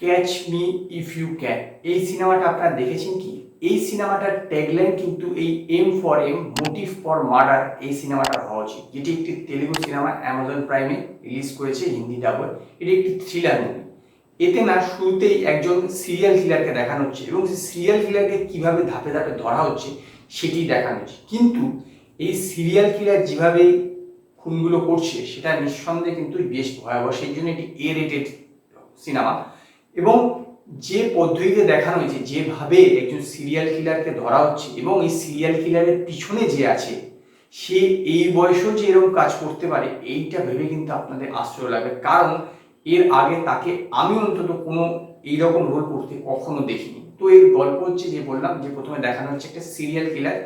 Catch me if you can, এই সিনেমাটা আপনারা দেখেছেন কি? এই সিনেমাটার ট্যাগলাইন কিন্তু এই M for M, motive for murder, এই সিনেমাটার হওয়া উচিত, যেটি একটি তেলেগু সিনেমা, অ্যামাজন প্রাইমে রিলিজ করেছে হিন্দি ডাবল। এটি একটি থ্রিলার মুভি। এতে না শুরুতেই একজন সিরিয়াল কিলারকে দেখানো হচ্ছে এবং সেই সিরিয়াল কিলারকে কীভাবে ধাপে ধাপে ধরা হচ্ছে সেটি দেখানো হচ্ছে। কিন্তু এই সিরিয়াল কিলার যেভাবে খুনগুলো করছে সেটা নিঃসন্দেহে কিন্তু বেশ ভয়াবহ, সেই জন্য এটি এ রেটেড সিনেমা। এবং যে পদ্ধতিতে দেখানো হয়েছে, যেভাবে একজন সিরিয়াল কিলারকে ধরা হচ্ছে এবং এই সিরিয়াল কিলারের পিছনে যে আছে সে এই বয়সেও যে এরকম কাজ করতে পারে, এইটা ভেবে কিন্তু আপনাদের আশ্চর্য লাগবে। কারণ এর আগে তাকে আমি অন্তত কোনো এইরকম রোল করতে কখনো দেখিনি। তো এর গল্প হচ্ছে, যে বললাম যে প্রথমে দেখানো হচ্ছে একটা সিরিয়াল কিলার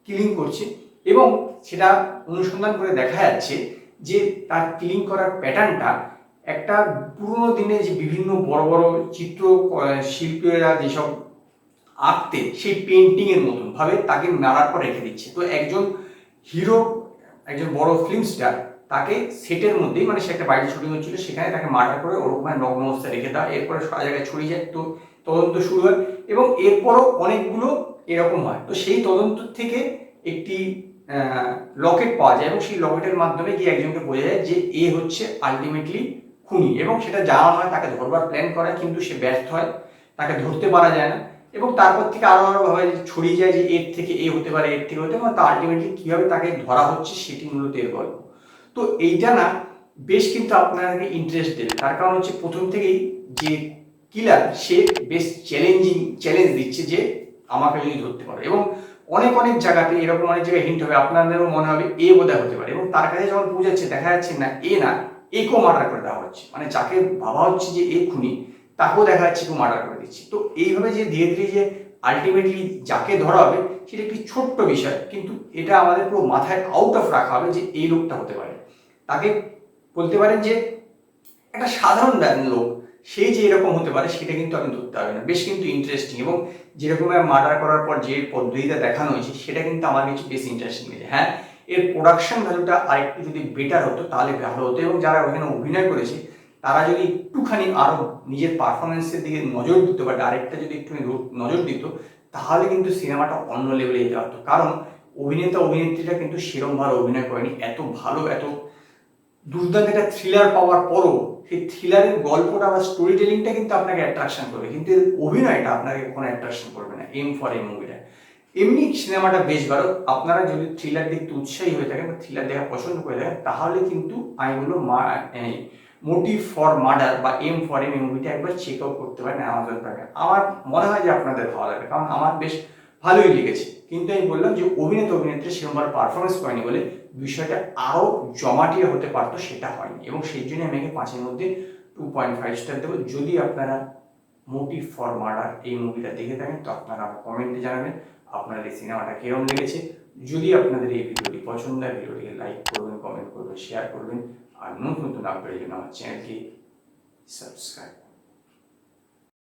কিলিং করছে এবং সেটা অনুসন্ধান করে দেখা যাচ্ছে যে তার কিলিং করার প্যাটার্নটা একটা পুরোনো দিনে যে বিভিন্ন বড় বড় চিত্র শিল্পীরা যেসব আঁকতে, সেই পেন্টিংয়ের মতন ভাবে তাকে মারার পর রেখে দিচ্ছে। তো একজন হিরো, একজন বড় ফিল্ম স্টার, তাকে সেটের মধ্যেই, মানে সে একটা বাইরে শুটিং হচ্ছিল, সেখানে তাকে মার্ডার করে ওরকম নগ্ন অবস্থায় রেখে দেওয়া, এরপরে সারা জায়গায় ছড়িয়ে যায়। তো তদন্ত শুরু হয় এবং এরপরও অনেকগুলো এরকম হয়। তো সেই তদন্ত থেকে একটি লকেট পাওয়া যায় এবং সেই লকেটের মাধ্যমে গিয়ে একজনকে বোঝা যায় যে এ হচ্ছে আলটিমেটলি খুনি, এবং সেটা জানা হয়, তাকে ধরবার প্ল্যান করা, কিন্তু সে ব্যর্থ হয়, তাকে ধরতে পারা যায় না। এবং তারপর থেকে আরো ভাবে ছড়িয়ে যায় যে এর থেকে এ হতে পারে, এর থেকে হতে পারে, তা আলটিমেটলি কিভাবে তাকে ধরা হচ্ছে সেটি মূলত এর গল্প। তো এইটা না বেশ কিন্তু আপনাকে ইন্টারেস্ট দেবে, তার কারণ হচ্ছে প্রথম থেকেই যে কিলার সে বেশ চ্যালেঞ্জ দিচ্ছে যে আমাকে যদি ধরতে পারো। এবং অনেক অনেক জায়গাতে এরকম অনেক জায়গায় হিন্ট হবে, আপনাদেরও মনে হবে এ বোধহয় হতে পারে, এবং তার কাছে যখন পৌঁছাচ্ছে দেখা যাচ্ছে না এ না, একেও মার্ডার করে দেওয়া হচ্ছে, মানে যাকে ভাবা হচ্ছে যে এ খুনি তাকেও দেখা যাচ্ছে কেউ মার্ডার করে দিচ্ছে। তো এইভাবে যে ধীরে ধীরে যে আলটিমেটলি যাকে ধরা হবে সেটা একটি ছোট্ট বিষয়, কিন্তু এটা আমাদের পুরো মাথায় আউট অফ রাখা হবে যে এই লোকটা হতে পারে। তাকে বলতে পারেন যে একটা সাধারণ লোক, সেই যে এরকম হতে পারে সেটা কিন্তু আপনি ধরতে পারবেন না। বেশ কিন্তু ইন্টারেস্টিং, এবং যেরকম মার্ডার করার পর যে পদ্ধতিটা দেখানো হয়েছে সেটা কিন্তু আমার কাছে বেশ ইন্টারেস্টিং লেগেছে। হ্যাঁ, এর প্রোডাকশন ভ্যালুটা আরেকটু যদি বেটার হতো তাহলে ভালো হতো, এবং যারা ওখানে অভিনয় করেছে তারা যদি একটুখানি আরও নিজের পারফরমেন্সের দিকে নজর দিত বা ডাইরেক্টর যদি একটু নজর দিত, তাহলে কিন্তু সিনেমাটা অন্য লেভেলে যেতে পারতো। কারণ অভিনেতা অভিনেত্রীরা কিন্তু সেরমভাবে অভিনয় করেনি, এত ভালো, এত দুর্দান্ত একটা থ্রিলার পাওয়ার পরও সেই থ্রিলারের গল্পটা বা স্টোরি টেলিংটা কিন্তু আপনাকে অ্যাট্রাকশন করবে, কিন্তু এর অভিনয়টা আপনাকে কোনো অ্যাট্রাকশন করবে না। এম ফর এই মুভিটা এমনি সিনেমাটা বেশ ভালো। আপনারা যদি থ্রিলার দেখতে উৎসাহী হয়ে থাকেন বা থ্রিলার দেখা পছন্দ করে থাকেন, তাহলে কিন্তু আমি বলবো মোটিভ ফর মার্ডার বা এম ফর এম এই মুভিটা একবার চেক আউট করতে পারেন অ্যামাজন প্রাইমে। আমার মনে হয় যে আপনাদের ভালো লাগবে, কারণ আমার বেশ ভালোই লেগেছে। কিন্তু আমি বললাম যে অভিনেতা অভিনেত্রী সেরকমভাবে পারফরমেন্স করেনি বলে বিষয়টা আরও জমাটিয়ে হতে পারতো, সেটা হয়নি, এবং সেই জন্য আমি 5-এর মধ্যে 2.5 স্টার দেবো। যদি আপনারা মোটিভ ফর মার্ডার এই মুভিটা দেখে থাকেন তো আপনারা কমেন্টে জানাবেন আপনাদের এই সিনেমাটা কেরম লেগেছে। যদি আপনাদের এই ভিডিওটি পছন্দ হয়, ভিডিওটিকে লাইক করবেন, কমেন্ট করবেন, শেয়ার করবেন, আর নতুন নতুন আপডেটের জন্য আমার চ্যানেলটি সাবস্ক্রাইব